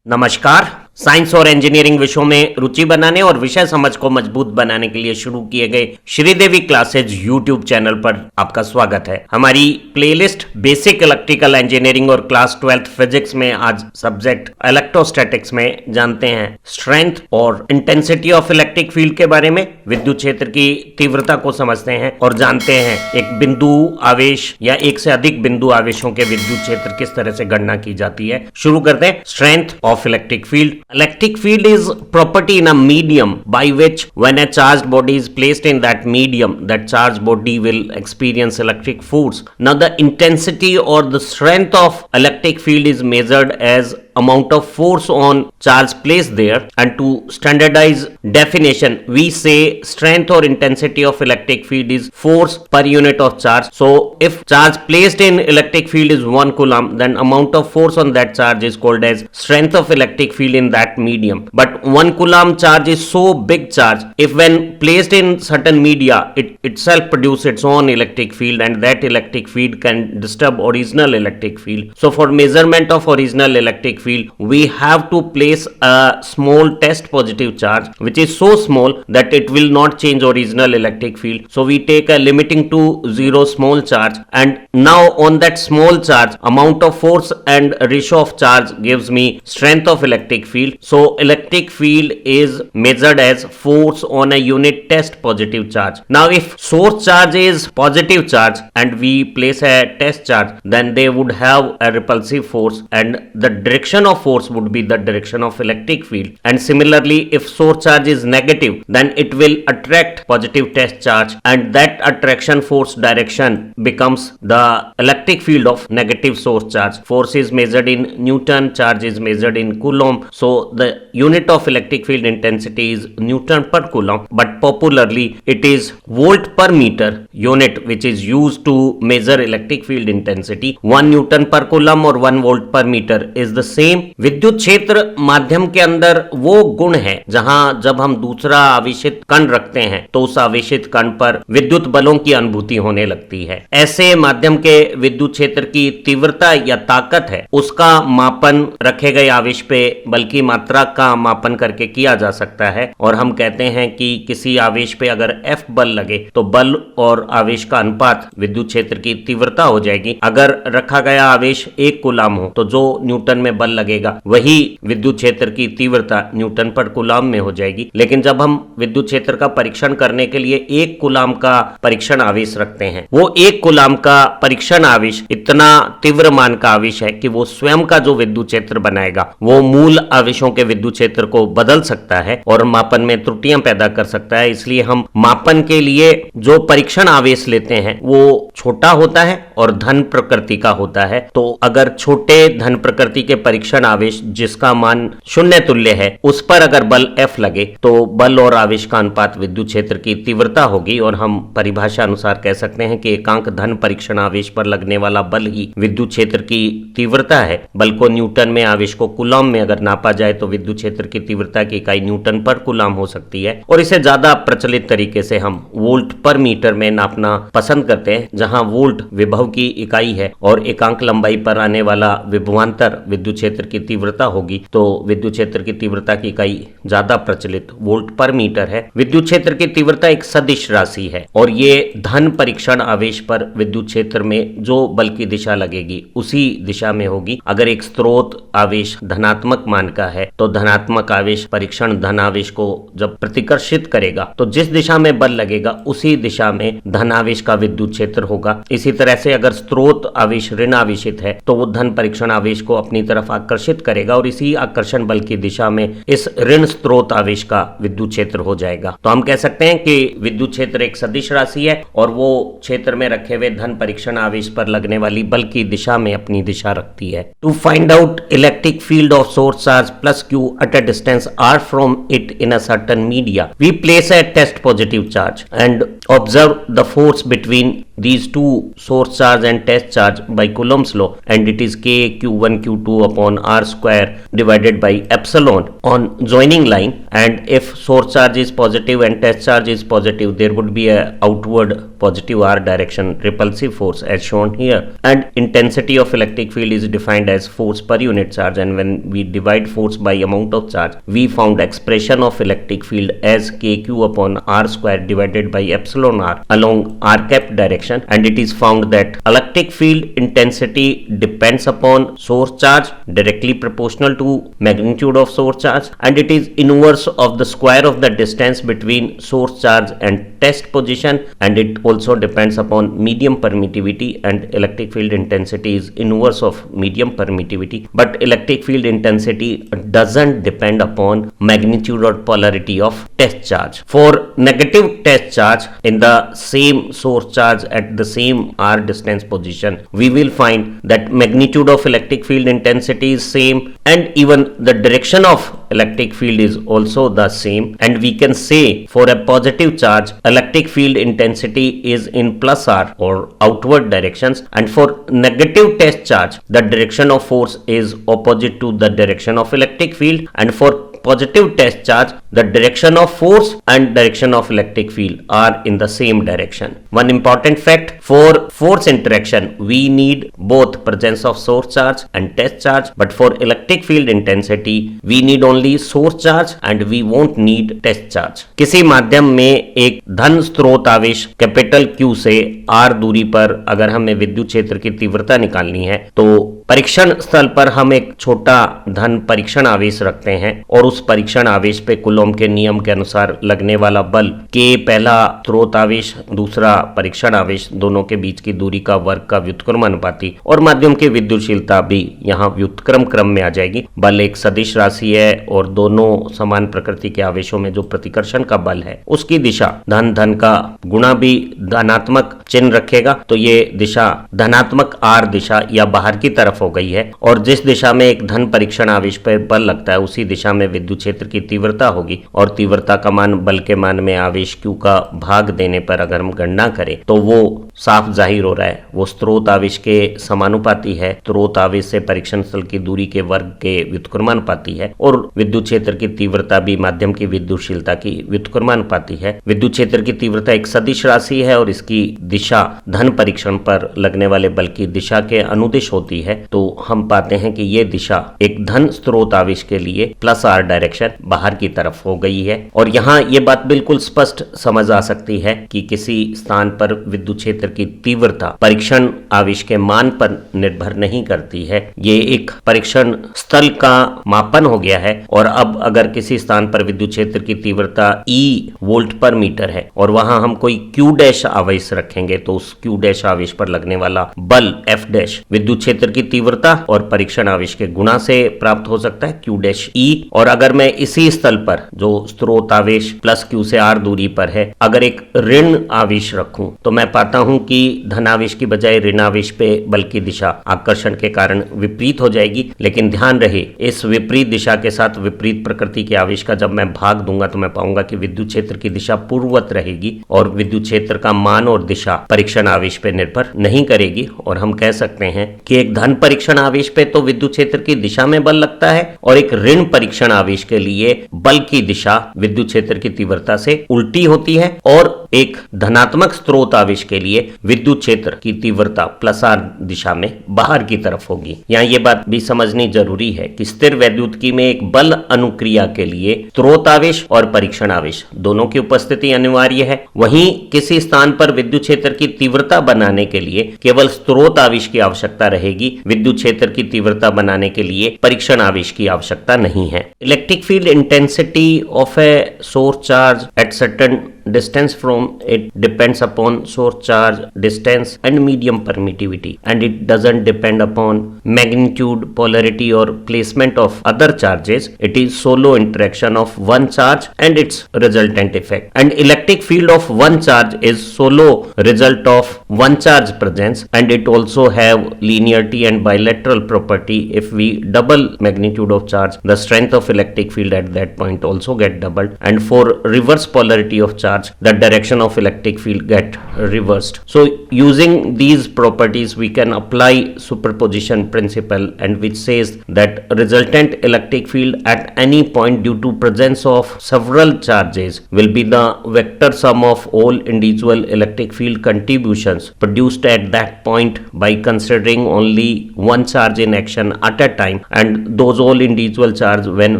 नमस्कार। साइंस और इंजीनियरिंग विषयों में रुचि बनाने और विषय समझ को मजबूत बनाने के लिए शुरू किए गए श्रीदेवी क्लासेज यूट्यूब चैनल पर आपका स्वागत है। हमारी प्लेलिस्ट बेसिक इलेक्ट्रिकल इंजीनियरिंग और क्लास 12th फिजिक्स में आज सब्जेक्ट इलेक्ट्रोस्टैटिक्स में जानते हैं स्ट्रेंथ और इंटेंसिटी ऑफ इलेक्ट्रिक फील्ड के बारे में, विद्युत क्षेत्र की तीव्रता को समझते हैं और जानते हैं एक बिंदु आवेश या एक से अधिक बिंदु आवेशों के विद्युत क्षेत्र किस तरह से गणना की जाती है। शुरू करते हैं। Strength of electric field. Electric field is property in a medium by which when a charged body is placed in that medium, that charged body will experience electric force. Now the intensity or the strength of electric field is measured as amount of force on charge placed there, and to standardize definition we say strength or intensity of electric field is force per unit of charge. So if charge placed in electric field is 1 coulomb, then amount of force on that charge is called as strength of electric field in that medium. But 1 coulomb charge is so big charge, if when placed in certain media it itself produce its own electric field, and that electric field can disturb original electric field. So for measurement of original electric field we have to place a small test positive charge which is so small that it will not change original electric field. So we take a limiting to 0 small charge, and now on that small charge amount of force and ratio of charge gives me strength of electric field. So electric field is measured as force on a unit test positive charge. Now if source charge is positive charge and we place a test charge, then they would have a repulsive force, and the direction of force would be the direction of electric field. And similarly if source charge is negative, then it will attract positive test charge, and that attraction force direction becomes the electric field of negative source charge. Force is measured in Newton, charge is measured in Coulomb, so the unit of electric field intensity is Newton per Coulomb, but popularly it is volt per meter unit which is used to measure electric field intensity. 1 Newton per Coulomb or 1 volt per meter is the same. विद्युत क्षेत्र माध्यम के अंदर वो गुण है जहां जब हम दूसरा आवेशित कण रखते हैं तो उस आवेशित कण पर विद्युत बलों की अनुभूति होने लगती है। ऐसे माध्यम के विद्युत क्षेत्र की तीव्रता या ताकत है उसका मापन रखे गए आवेश पे बल की मात्रा का मापन करके किया जा सकता है, और हम कहते हैं कि किसी आवेश पे अगर F बल लगे तो बल और आवेश का अनुपात विद्युत क्षेत्र की तीव्रता हो जाएगी। अगर रखा गया आवेश 1 कूलाम हो तो जो न्यूटन में बल लगेगा वही विद्युत क्षेत्र की तीव्रता न्यूटन पर कूलाम में हो जाएगी। लेकिन जब हम विद्युत क्षेत्र का परीक्षण करने के लिए 1 कूलाम का परीक्षण आवेश रखते हैं, वो 1 कूलाम का परीक्षण आवेश इतना तीव्र मान का आवेश है कि वो स्वयं का जो विद्युत क्षेत्र बनाएगा वो मूल आवेशों के विद्युत क्षेत्र को बदल सकता है और मापन में त्रुटियां पैदा कर सकता है। इसलिए हम मापन के लिए जो परीक्षण आवेश लेते हैं वो छोटा होता है और धन प्रकृति का होता है। तो अगर छोटे धन प्रकृति के परीक्षण आवेश जिसका मान 0 तुल्य है उस पर अगर बल F लगे तो बल और आवेश का अनुपात विद्युत क्षेत्र की तीव्रता होगी, और हम परिभाषा अनुसार कह सकते हैं कि एकांक धन परीक्षण आवेश पर लगने वाला बल ही विद्युत क्षेत्र की तीव्रता है। बल को न्यूटन में, आवेश को कूलाम में अगर नापा जाए तो विद्युत क्षेत्र की तीव्रता की इकाई न्यूटन पर कूलाम हो सकती है, और इसे ज्यादा प्रचलित तरीके से हम वोल्ट पर मीटर में नापना पसंद करते हैं, जहां वोल्ट विभव की इकाई है और एकांक लंबाई पर आने वाला विभवांतर विद्युत क्षेत्र की तीव्रता होगी, तो विद्युत क्षेत्र की तीव्रता की इकाई ज्यादा प्रचलित वोल्ट पर मीटर है। विद्युत क्षेत्र की तीव्रता एक सदिश राशि है और ये धन परीक्षण आवेश पर विद्युत क्षेत्र में जो बल की दिशा लगेगी उसी दिशा में होगी। अगर एक स्रोत आवेश धनात्मक मान का है तो धनात्मक आवेश परीक्षण धन आवेश को जब प्रतिकर्षित करेगा तो जिस दिशा में बल लगेगा उसी दिशा में धन आवेश का विद्युत क्षेत्र होगा। इसी तरह से अगर स्रोत आवेश ऋण आवेशित है तो वो धन परीक्षण आवेश को अपनी तरफ आकर्षित करेगा और इसी आकर्षण बल की दिशा में इस ऋण स्रोत आवेश का विद्युत क्षेत्र हो जाएगा। तो हम कह सकते हैं कि विद्युत क्षेत्र एक सदिश राशि है और वो क्षेत्र में रखे हुए धन परीक्षण आवेश पर लगने वाली बल की दिशा में अपनी दिशा रखती है। To find out electric field of source charge plus q at a distance r from it in a certain media, we place a test positive charge and observe the force between these two source charge and test charge by Coulomb's law, and it is k q1 q2 upon r square divided by epsilon on joining line. And if source charge is positive and test charge is positive, there would be a outward positive r direction repulsive force as shown here, and intensity of electric field is defined as force per unit charge. And when we divide force by amount of charge, we found expression of electric field as kq upon r square divided by epsilon r along r cap direction. And it is found that electric field intensity depends upon source charge, directly proportional to magnitude of source charge, and it is inverse of the square of the distance between source charge and test position, and it also depends upon medium permittivity, and electric field intensity is inverse of medium permittivity. But electric field intensity doesn't depend upon magnitude or polarity of test charge. For negative test charge in the same source charge at the same r distance position, we will find that magnitude of electric field intensity is same, and even the direction of electric field is also the same. And we can say for a positive charge, electric field intensity is in plus r or outward directions, and for negative test charge, the direction of force is opposite to the direction of electric field, and for positive test charge, the direction of force and direction of electric field are in the same direction. One important fact, for force interaction, we need both presence of source charge and test charge, but for electric field intensity, we need only source charge and we won't need test charge. किसी माध्यम में एक धन स्रोत आवेश capital Q से R दूरी पर अगर हमें विद्युत क्षेत्र की तीव्रता निकालनी है, तो परीक्षण स्थल पर हम एक छोटा धन परीक्षण आवेश रखते हैं, और उस परीक्षण आवेश पे कूलॉम के नियम के अनुसार लगने वाला बल के पहला स्रोत आवेश, दूसरा परीक्षण आवेश, दोनों के बीच की दूरी का वर्ग का व्युत्क्रम अनुपाती, और माध्यम की विद्युतशीलता भी यहाँ व्युत्क्रम क्रम में आ जाएगी। बल एक सदिश राशि है और दोनों समान प्रकृति के आवेशों में जो प्रतिकर्षण का बल है उसकी दिशा धन धन का गुणा भी धनात्मक चिन्ह रखेगा, तो ये दिशा धनात्मक आर दिशा या बाहर की तरफ हो गई है। और जिस दिशा में एक धन परीक्षण आवेश पर बल लगता है उसी दिशा में विद्युत क्षेत्र की तीव्रता होगी, और तीव्रता का मान बल के मान में आवेश Q का भाग देने पर अगर हम गणना करें तो वो साफ जाहिर हो रहा है, वो स्रोत आवेश के समानुपाती है, स्रोत आवेश से परीक्षण स्थल की दूरी के वर्ग के व्युत्क्रमानुपाती है, और विद्युत क्षेत्र की तीव्रता भी माध्यम की विद्युतशीलता की व्युत्क्रमानुपाती है। विद्युत क्षेत्र की तीव्रता एक सदिश राशि है और इसकी दिशा धन परीक्षण पर लगने वाले बल की दिशा के अनुदिश होती है, तो हम पाते हैं कि ये दिशा एक धन स्रोत आवेश के लिए प्लस आर डायरेक्शन बाहर की तरफ हो गई है। और यहाँ ये बात बिल्कुल स्पष्ट समझ आ सकती है कि किसी स्थान पर विद्युत क्षेत्र की तीव्रता परीक्षण आवेश के मान पर निर्भर नहीं करती है, ये एक परीक्षण स्थल का मापन हो गया है। और अब अगर किसी स्थान पर विद्युत क्षेत्र की तीव्रता E वोल्ट पर मीटर है और वहां हम कोई Q डैश आवेश रखेंगे, तो उस Q डैश आवेश पर लगने वाला बल F डैश विद्युत क्षेत्र की तीव्रता और परीक्षण आवेश के गुणा से प्राप्त हो सकता है, Q डैश E। और अगर मैं इसी स्थल पर जो स्रोत आवेश प्लस Q से R दूरी पर है अगर एक ऋण आवेश रखूं, तो मैं पाता हूं कि धन आवेश की बजाय ऋण आवेश पे बल की दिशा आकर्षण के कारण विपरीत हो जाएगी। लेकिन ध्यान रहे, इस विपरीत दिशा के साथ विपरीत प्रकृति के आवेश का जब मैं भाग दूंगा तो मैं पाऊंगा कि विद्युत क्षेत्र की दिशा पूर्ववत रहेगी और विद्युत क्षेत्र का मान और दिशा परीक्षण आवेश पे निर्भर नहीं करेगी। और हम कह सकते हैं कि एक धन परीक्षण आवेश पे तो विद्युत क्षेत्र की दिशा में बल लगता है, और एक ऋण परीक्षण आवेश के लिए बल की दिशा विद्युत क्षेत्र की तीव्रता से उल्टी होती है, और एक धनात्मक स्रोत आवेश के लिए विद्युत क्षेत्र की तीव्रता प्लस आर दिशा में बाहर की तरफ होगी। यहाँ ये बात भी समझनी जरूरी है कि स्थिर वैद्युतिकी में एक बल अनुक्रिया के लिए स्रोत आवेश और परीक्षण आवेश दोनों की उपस्थिति अनिवार्य है। वहीं किसी स्थान पर विद्युत क्षेत्र की तीव्रता बनाने के लिए केवल स्रोत आवेश की आवश्यकता रहेगी, विद्युत क्षेत्र की तीव्रता बनाने के लिए परीक्षण आवेश की आवश्यकता नहीं है। Electric field intensity of a source charge at certain distance from it depends upon source charge, distance and medium permittivity, and it doesn't depend upon magnitude, polarity or placement of other charges. It is solo interaction of one charge and its resultant effect, and electric field of one charge is solo result of one charge presence, and it also have linearity and bilateral property. If we double magnitude of charge, the strength of electric field at that point also get doubled, and for reverse polarity of charge, the direction of electric field get reversed. So using these properties we can apply superposition principle, and which says that resultant electric field at any point due to presence of several charges will be the vector sum of all individual electric field contributions produced at that point by considering only one charge in action at a time, and those all individual charge when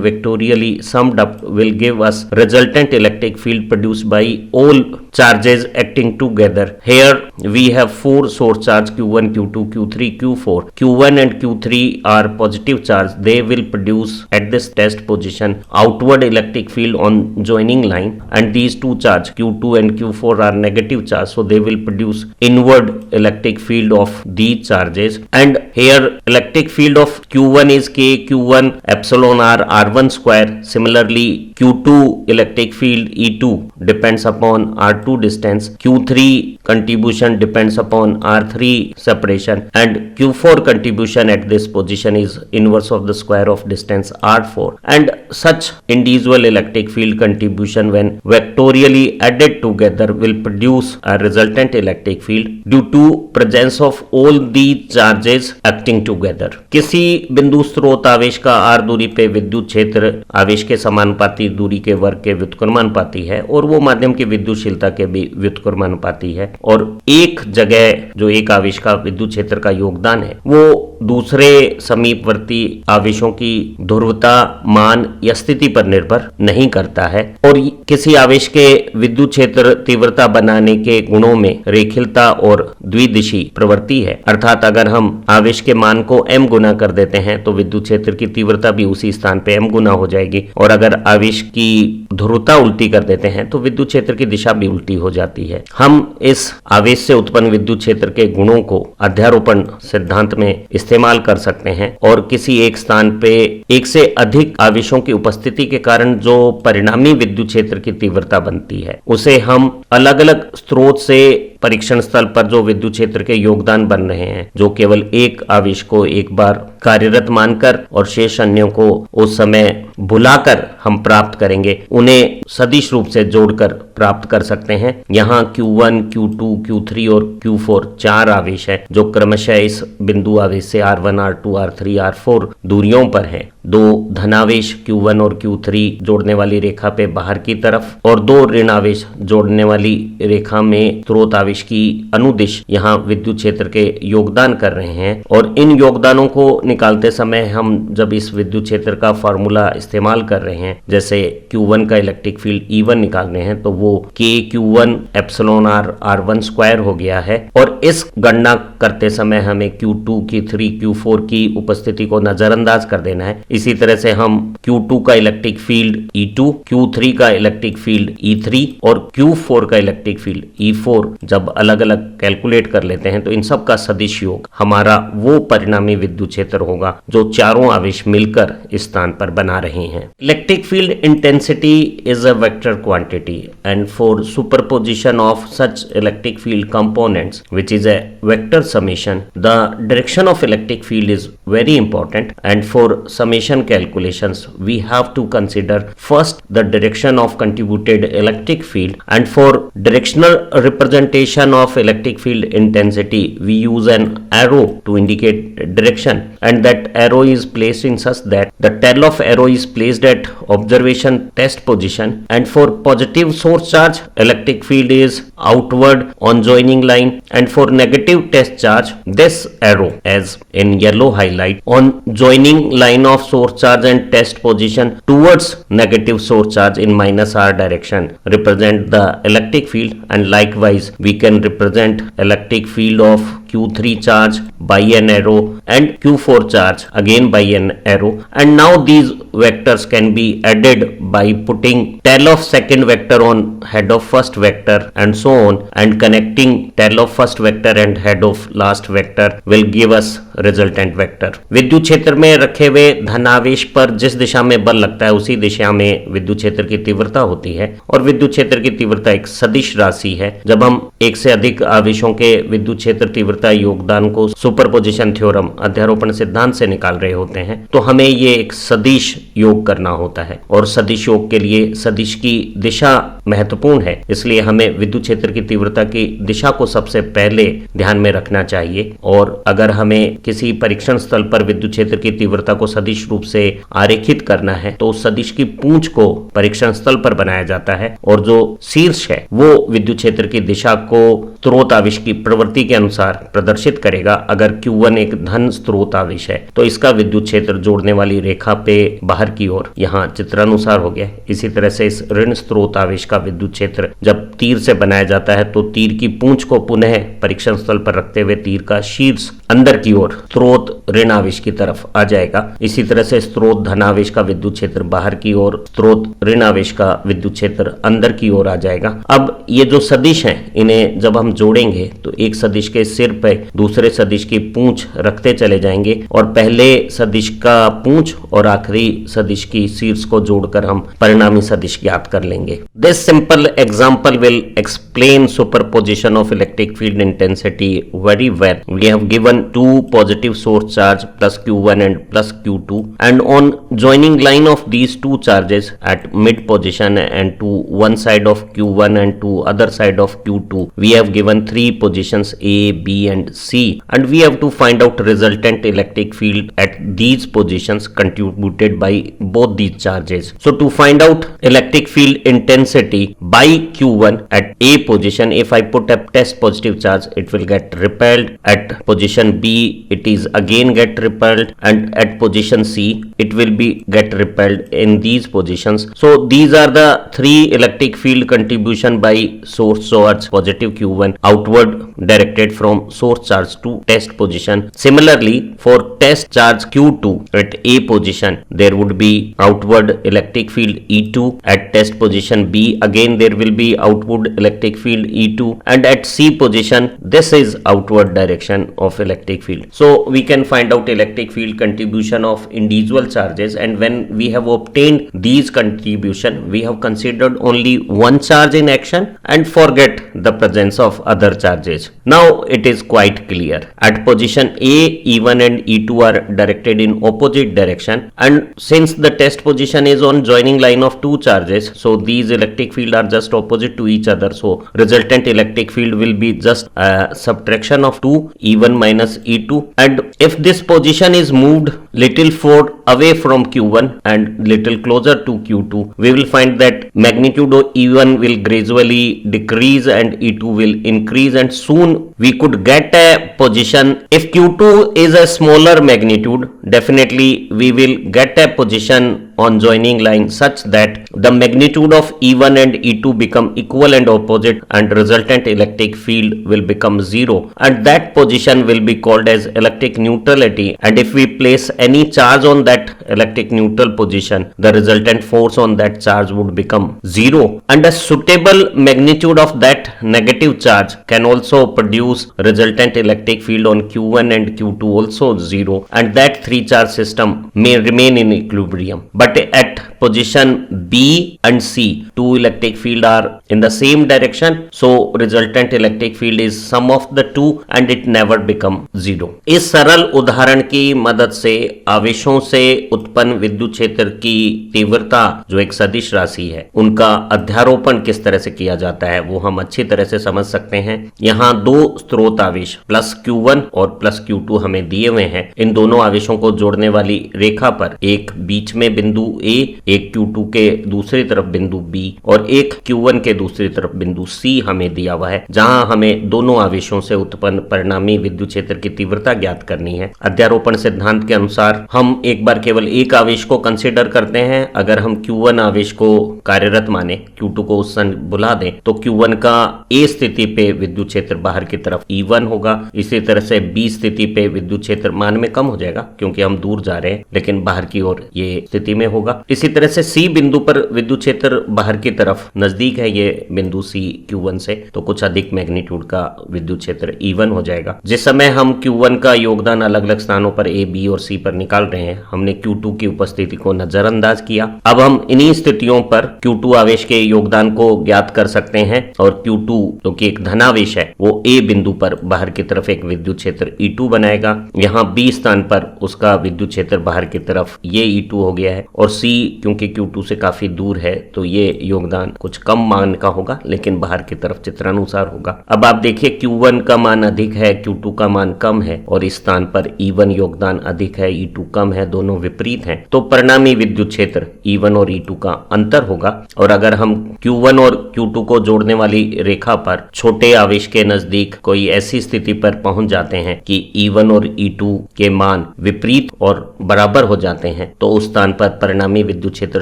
vectorially summed up will give us resultant electric field produced by all charges acting together. Here we have four source charge Q1, Q2, Q3, Q4. Q1 and Q3 are positive charge. They will produce at this test position outward electric field on joining line, and these two charge Q2 and Q4 are negative charge, so they will produce inward electric field of these charges. And here electric field of Q1 is K Q1 epsilon R R1 square. Similarly Q2 electric field E2 depends upon R2 distance, Q3 contribution depends upon R3 separation, and Q4 contribution at this position is inverse of the square of distance R4. And such individual electric field contribution when vectorially added together will produce a resultant electric field due to presence of all the charges acting together. किसी बिंदु स्रोत आवेश का R दूरी पे विद्युत क्षेत्र आवेश के समानुपाती दूरी के वर्ग के व्युत्क्रमानुपाती है, और वो माध्यम की विद्युतशीलता के भी व्युत्क्रमानुपाती है, और एक जगह जो एक आवेश का विद्युत क्षेत्र का योगदान है वो दूसरे समीपवर्ती आवेशों की ध्रुवता, मान या स्थिति पर निर्भर नहीं करता है, और किसी आवेश के विद्युत क्षेत्र तीव्रता बनाने के गुणों में रेखीयता और द्विदिशी प्रवृत्ति है। अर्थात अगर हम आवेश के मान को m गुना कर देते हैं तो विद्युत क्षेत्र की तीव्रता भी उसी स्थान पे m गुना हो जाएगी, और अगर आवेश की ध्रुवता उल्टी कर देते हैं तो विद्युत क्षेत्र की दिशा भी उल्टी हो जाती है। हम इस आवेश से उत्पन्न विद्युत क्षेत्र के गुणों को अध्यारोपण सिद्धांत में इस्तेमाल कर सकते हैं, और किसी एक स्थान पे एक से अधिक आवेशों की उपस्थिति के कारण जो परिणामी विद्युत क्षेत्र की तीव्रता बनती है उसे हम अलग अलग स्रोत से परीक्षण स्थल पर जो विद्युत क्षेत्र के योगदान बन रहे हैं, जो केवल एक आवेश को एक बार कार्यरत मानकर और शेष अन्यों को उस समय भुलाकर हम प्राप्त करेंगे, उन्हें सदिश रूप से जोड़कर प्राप्त कर सकते हैं। यहाँ Q1, Q2, Q3 और Q4 चार आवेश है जो क्रमशः इस बिंदु आवेश से R1, R2, R3, R4 दूरियों पर है। दो धनावेश Q1 और Q3 जोड़ने वाली रेखा पे बाहर की तरफ, और दो ऋण आवेश जोड़ने वाली रेखा में स्रोत आवेश की अनुदिश यहाँ विद्युत क्षेत्र के योगदान कर रहे हैं। और इन योगदानों को निकालते समय हम जब इस विद्युत क्षेत्र का फॉर्मूला इस्तेमाल कर रहे हैं, जैसे Q1 का इलेक्ट्रिक फील्ड E1 निकालने हैं तो वो K Q1 epsilon R R1 square हो गया है, और इस गणना करते समय हमें Q2, Q3, Q4 की उपस्थिति को नजरअंदाज कर देना है। इसी तरह से हम Q2 का इलेक्ट्रिक फील्ड E2, Q3 का इलेक्ट्रिक फील्ड E3 और Q4 का इलेक्ट्रिक फील्ड E4 जब अलग अलग कैलकुलेट कर लेते हैं तो इन सब का सदिश योग हमारा वो परिणामी विद्युत क्षेत्र होगा जो चारों आवेश मिलकर इस स्थान पर बना रहे हैं। Electric field intensity is a vector quantity, and for superposition of such electric field components which is a vector summation, the direction of electric field is very important, and for summation calculations we have to consider first the direction of contributed electric field, and for directional representation of electric field intensity we use an arrow to indicate direction, and that arrow is placed in such that the tail of arrow is placed at observation test position, and for positive source charge electric field is outward on joining line, and for negative test charge this arrow, as in yellow highlight, on joining line of source charge and test position towards negative source charge in minus R direction represent the electric field, and likewise we can represent electric field of Q3 charge by an arrow and Q4 charge again by an arrow, and now these vectors can be added by putting tail of second vector on head of first vector and so on, and connecting tail of first vector and head of last vector will give us resultant vector। विद्युत क्षेत्र में रखे हुए धनावेश पर जिस दिशा में बल लगता है उसी दिशा में विद्युत क्षेत्र की तीव्रता होती है, और विद्युत क्षेत्र की तीव्रता एक सदिश राशि है। जब हम एक से अधिक आवेशों के विद्युत क्षेत्र तीव्रता तीव्रता योगदान को सुपरपोजिशन थ्योरम अध्यारोपण सिद्धांत से निकाल रहे होते हैं तो हमें ये एक सदिश योग करना होता है, और सदिश योग के लिए सदिश की दिशा महत्वपूर्ण है। इसलिए हमें विद्युत क्षेत्र की तीव्रता की दिशा को सबसे पहले ध्यान में रखना चाहिए। और अगर हमें किसी परीक्षण स्थल पर विद्युत क्षेत्र की तीव्रता को सदिश रूप से आरेखित करना है तो सदिश की पूंछ को परीक्षण स्थल पर बनाया जाता है, और जो शीर्ष है वो विद्युत क्षेत्र की दिशा को स्रोत आवेश की प्रवृत्ति के अनुसार प्रदर्शित करेगा। अगर Q1 एक धन स्रोत आवेश है तो इसका विद्युत क्षेत्र जोड़ने वाली रेखा पे बाहर की ओर यहाँ चित्रानुसार हो गया। इसी तरह से इस ऋण स्रोत आवेश का विद्युत क्षेत्र जब तीर से बनाया जाता है तो तीर की पूंछ को पुनः परीक्षण स्थल पर रखते हुए तीर का शीर्ष अंदर की ओर स्रोत ऋण आवेश की तरफ आ जाएगा। इसी तरह से स्रोत धन आवेश का विद्युत क्षेत्र बाहर की ओर, स्रोत ऋण आवेश का विद्युत क्षेत्र अंदर की ओर आ जाएगा। अब ये जो सदिश हैं इन्हें जब हम जोड़ेंगे तो एक सदिश के सिर पे दूसरे सदिश की पूंछ रखते चले जाएंगे, और पहले सदिश का पूंछ और आखिरी सदिश की शीर्ष को जोड़कर हम परिणामी सदिश ज्ञात कर लेंगे। This simple example will explain superposition of electric field intensity very well. We have given two positive source charge plus Q1 and plus Q2, and on joining line of these two charges at mid position and to one side of Q1 and to other side of Q2, we have given three positions A, B and C, and we have to find out resultant electric field at these positions contributed by both these charges. So to find out electric field intensity by Q1 at A position, if I put a test positive charge, it will get repelled. At position B, it is again get repelled, and at position C, it will be get repelled in these positions. So these are the three electric field contribution by source charge positive Q1 outward directed from source charge to test position. Similarly, for test charge Q2 at A position, there would be outward electric field E2. At test position B, again there will be outward electric field E2, and at C position, this is outward direction of electric field. So we can find out electric field contribution of individual charges, and when we have obtained these contribution, we have considered only one charge in action and forget the presence of other charges. Now it is quite clear. At position A, E1 and E2 are directed in opposite direction, and since the test position is on joining line of two charges, so these electric field are just opposite to each other. So resultant electric field will be just a subtraction of 2 E1 minus E2, and if this position is moved little forward away from Q1 and little closer to Q2, we will find that magnitude of E1 will gradually decrease and E2 will increase, and soon we could get a position. If Q2 is a smaller magnitude, definitely we will get a position on joining line such that the magnitude of E1 and E2 become equal and opposite, and resultant electric field will become zero, and that position will be called as electric neutrality. And if we place any charge on that electric neutral position, the resultant force on that charge would become zero, and a suitable magnitude of that negative charge can also produce resultant electric field on Q1 and Q2 also zero, and that three charge system may remain in equilibrium. But at position B and C, two electric field are in the same direction, so resultant electric field is sum of the two and it never become zero. इस सरल उदाहरण की मदद से आवेशों से उत्पन्न विद्युत क्षेत्र की तीव्रता जो एक सदिश राशि है उनका अध्यारोपण किस तरह से किया जाता है वो हम अच्छी तरह से समझ सकते हैं। यहाँ दो स्रोत आवेश प्लस Q1 और प्लस Q2 हमें दिए हुए हैं। इन दोनों आवेशों को जोड़ने वाली रेखा पर एक बीच में बिंदु A, एक Q2 के दूसरी तरफ बिंदु B और एक Q1 के दूसरी तरफ बिंदु C हमें दिया हुआ है, जहां हमें दोनों आवेशों से उत्पन्न परिणामी विद्युत क्षेत्र की तीव्रता ज्ञात करनी है। अध्यारोपण सिद्धांत के अनुसार हम एक बार केवल एक आवेश को कंसीडर करते हैं। अगर हम Q1 आवेश को कार्यरत माने, Q2 को उस समय बुला दें, तो Q1 का A स्थिति पे विद्युत क्षेत्र बाहर की तरफ E1 होगा। इसी तरह से B स्थिति पे विद्युत क्षेत्र मान में कम हो जाएगा क्योंकि हम दूर जा रहे हैं, लेकिन बाहर की ओर ये स्थिति में में होगा। इसी तरह से सी बिंदु पर विद्युत क्षेत्र बाहर की तरफ नजदीक है ये बिंदु सी Q1 से, तो कुछ अधिक मैग्नीट्यूड का विद्युत क्षेत्र E1 हो जाएगा। जिस समय हम Q1 का योगदान अलग अलग स्थानों पर A, B और C पर निकाल रहे हैं, हमने Q2 की उपस्थिति को नजरअंदाज किया। अब हम इन्हीं स्थितियों पर Q2 आवेश के योगदान को ज्ञात कर सकते हैं और Q2 जो कि एक धनावेश है वो A बिंदु पर बाहर की तरफ एक विद्युत क्षेत्र E2 बनाएगा। यहाँ B स्थान पर उसका विद्युत क्षेत्र बाहर की तरफ ये E2 हो गया है और C क्योंकि Q2 से काफी दूर है तो ये योगदान कुछ कम मान का होगा, लेकिन बाहर की तरफ चित्रानुसार होगा। अब आप देखिए Q1 का मान अधिक है, Q2 का मान कम है और इस स्थान पर E1 योगदान अधिक है, E2 कम है, दोनों विपरीत हैं, तो परिणामी विद्युत क्षेत्र E1 और E2 का अंतर होगा। और अगर हम Q1 और Q2 को जोड़ने वाली रेखा पर छोटे आवेश के नजदीक कोई ऐसी स्थिति पर पहुंच जाते हैं कि E1 और E2 के मान विपरीत और बराबर हो जाते हैं, तो उस स्थान पर परिणामी विद्युत क्षेत्र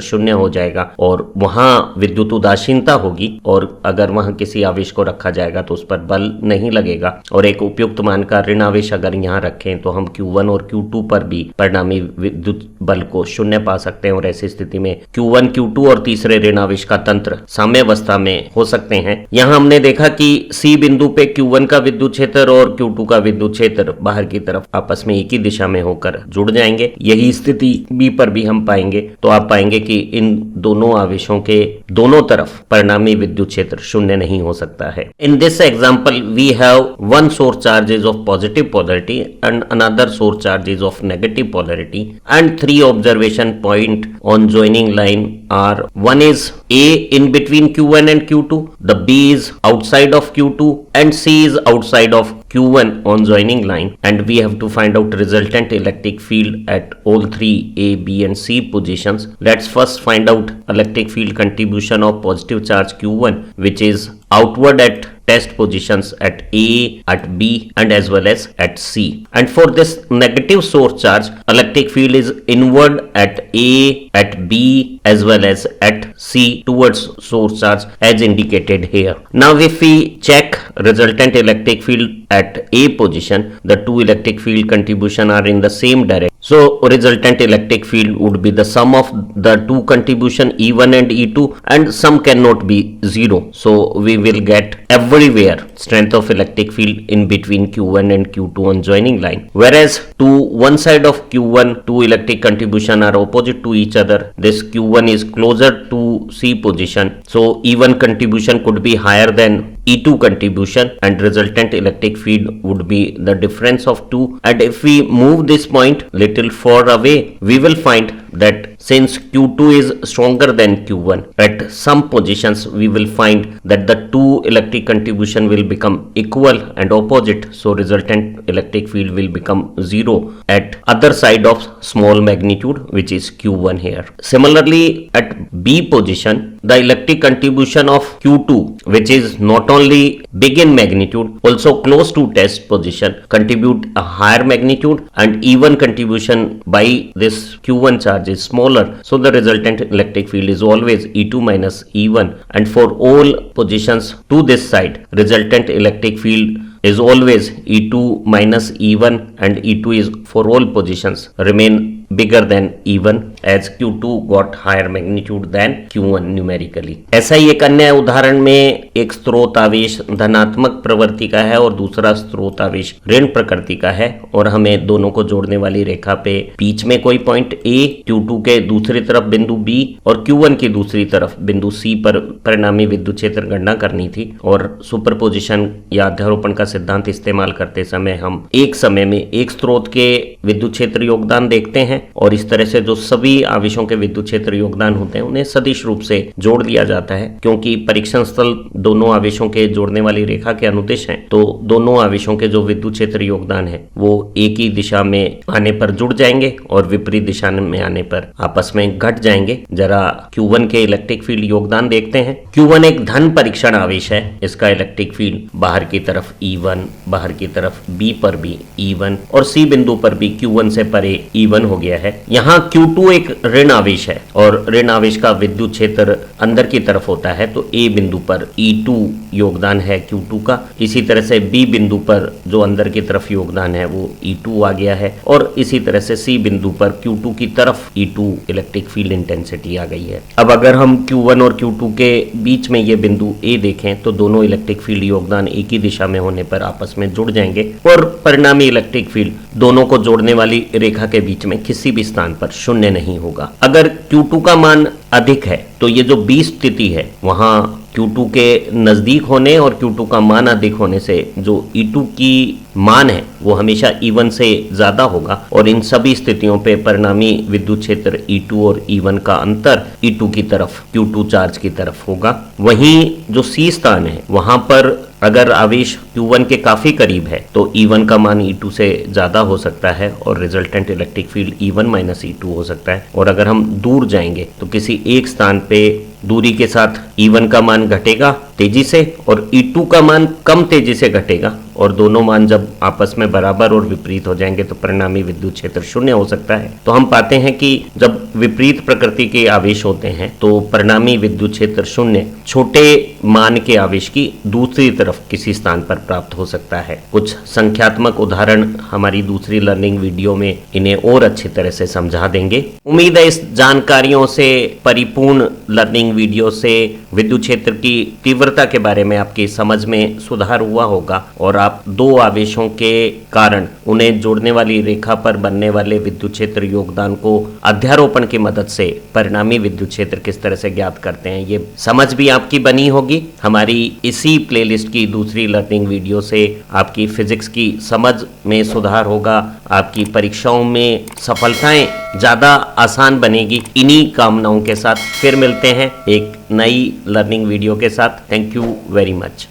शून्य हो जाएगा और वहां विद्युत उदासीनता होगी। और अगर वहां किसी आवेश को रखा जाएगा तो उस पर बल नहीं लगेगा। और एक उपयुक्त मान का ऋण आवेश अगर यहाँ रखें तो हम Q1 और Q2 पर भी परिणामी विद्युत बल को शून्य पा सकते हैं और ऐसी स्थिति में Q1, Q2 और तीसरे ऋण आवेश का तंत्र साम्यावस्था में हो सकते हैं। यहाँ हमने देखा कि C बिंदु पे Q1 का विद्युत क्षेत्र और Q2 का विद्युत क्षेत्र बाहर की तरफ आपस में एक ही दिशा में होकर जुड़ जाएंगे। यही स्थिति B पर भी हम पाएंगे, तो आप पाएंगे कि इन दोनों आवेशों के दोनों तरफ परिणामी विद्युत क्षेत्र शून्य नहीं हो सकता है। In this example we have one source charge is of positive polarity and another source charge is of negative polarity and three observation point on joining line are one is A in between Q1 and Q2, the B is outside of Q2 and C is outside of Q1 on joining line, and we have to find out resultant electric field at all three A, B and C positions. Let's first find out electric field contribution of positive charge Q1, which is outward at test positions at A, at B and as well as at C. And for this negative source charge, electric field is inward at A, at B as well as at C towards source charge as indicated here. Now if we check resultant electric field at A position, the two electric field contribution are in the same direction. So resultant electric field would be the sum of the two contribution E1 and E2, and sum cannot be zero. So we will get everywhere strength of electric field in between Q1 and Q2 on joining line. Whereas to one side of Q1, two electric contribution are opposite to each other. This Q1 is closer to C position. So E1 contribution could be higher than E2 contribution and resultant electric field would be the difference of two. And if we move this point little far away, we will find that since Q2 is stronger than Q1, at some positions we will find that the two electric contribution will become equal and opposite. So resultant electric field will become zero at other side of small magnitude, which is Q1 here. Similarly, at B position, the electric contribution of Q2, which is not only big in magnitude, also close to test position, contribute a higher magnitude, and even contribution by this Q1 charge is smaller. So the resultant electric field is always E2 minus E1, and for all positions to this side, resultant electric field is always E2 minus E1, and E2 is for all positions remain bigger than E1 as Q2 got higher magnitude than Q1 numerically. ऐसा ही एक अन्य उदाहरण में एक स्रोत आवेश धनात्मक प्रवृत्ति का है और दूसरा स्रोत आवेश ऋण प्रकृति का है, और हमें दोनों को जोड़ने वाली रेखा पे बीच में कोई पॉइंट A, Q2 के दूसरी तरफ बिंदु B और Q1 की दूसरी तरफ बिंदु C पर परिणामी विद्युत क्षेत्र गणना करनी थी। और सुपरपोजिशन या अध्यारोपण का सिद्धांत इस्तेमाल करते समय हम एक समय में एक स्रोत के विद्युत क्षेत्र योगदान देखते हैं और इस तरह से जो सभी आवेशों के विद्युत क्षेत्र योगदान होते हैं उन्हें सदिश रूप से जोड़ दिया जाता है। क्योंकि परीक्षण स्थल दोनों आवेशों के जोड़ने वाली रेखा के अनुदिश हैं, तो दोनों आवेशों के जो विद्युत क्षेत्र योगदान है वो एक ही दिशा में आने पर जुड़ जाएंगे और विपरीत दिशा में आने पर आपस में घट जाएंगे। जरा Q1 के इलेक्ट्रिक फील्ड योगदान देखते हैं। Q1 एक धन परीक्षण आवेश है, इसका इलेक्ट्रिक फील्ड बाहर की तरफ E1, बाहर की तरफ B पर भी E1 और C बिंदु पर भी Q1 से परे E1 हो गया है। यहाँ Q2 एक एक ऋण आवेश है और ऋण आवेश का विद्युत क्षेत्र अंदर की तरफ होता है, तो ए बिंदु पर E2 योगदान है Q2 का। इसी तरह से बी बिंदु पर जो अंदर की तरफ योगदान है वो E2 आ गया है, और इसी तरह से सी बिंदु पर Q2 की तरफ E2 इलेक्ट्रिक फील्ड इंटेंसिटी आ गई है। अब अगर हम Q1 और Q2 के बीच में ये बिंदु ए देखें तो दोनों इलेक्ट्रिक फील्ड योगदान एक ही दिशा में होने पर आपस में जुड़ जाएंगे और परिणामी इलेक्ट्रिक फील्ड दोनों को जोड़ने वाली रेखा के बीच में किसी भी स्थान पर शून्य नहीं होगा। अगर Q2 का मान अधिक है तो ये जो बी स्थिति है वहां Q2 के नजदीक होने और Q2 का मान अधिक होने से जो E2 की मान है वो हमेशा E1 से ज्यादा होगा, और इन सभी स्थितियों पे परिणामी विद्युत क्षेत्र E2 और E1 का अंतर E2 की तरफ Q2 चार्ज की तरफ होगा। वहीं जो C स्थान है वहां पर अगर आवेश Q1 के काफी करीब है तो E1 का मान E2 से ज्यादा हो सकता है और resultant electric field E1 minus E2 हो सकता है। और अगर हम दूर जाएंगे तो किसी एक स्थान पे दूरी के साथ E1 का मान घटेगा तेजी से और E2 का मान कम तेजी से घटेगा, और दोनों मान जब आपस में बराबर और विपरीत हो जाएंगे तो परिणामी विद्युत क्षेत्र शून्य हो सकता है। तो हम पाते हैं कि जब विपरीत प्रकृति के आवेश होते हैं तो परिणामी विद्युत क्षेत्र शून्य छोटे मान के आवेश की दूसरी तरफ किसी स्थान पर प्राप्त हो सकता है। कुछ संख्यात्मक उदाहरण हमारी दूसरी लर्निंग वीडियो में इन्हें और अच्छी तरह से समझा देंगे। उम्मीद है इस जानकारियों से परिपूर्ण लर्निंग वीडियो से विद्युत क्षेत्र की तीव्रता के बारे में आपकी समझ में सुधार हुआ होगा, और आप दो आवेशों के कारण उन्हें जोड़ने वाली रेखा पर बनने वाले विद्युत क्षेत्र योगदान को अध्यारोपण की मदद से परिणामी विद्युत क्षेत्र किस तरह से ज्ञात करते हैं ये समझ भी आपकी बनी होगी। हमारी इसी प्लेलिस्ट की दूसरी लर्निंग वीडियो से आपकी फिजिक्स की समझ में सुधार होगा, आपकी परीक्षाओं में सफलताएं ज्यादा आसान बनेगी। इन्हीं कामनाओं के साथ फिर मिलते हैं एक नई लर्निंग वीडियो के साथ। Thank you very much.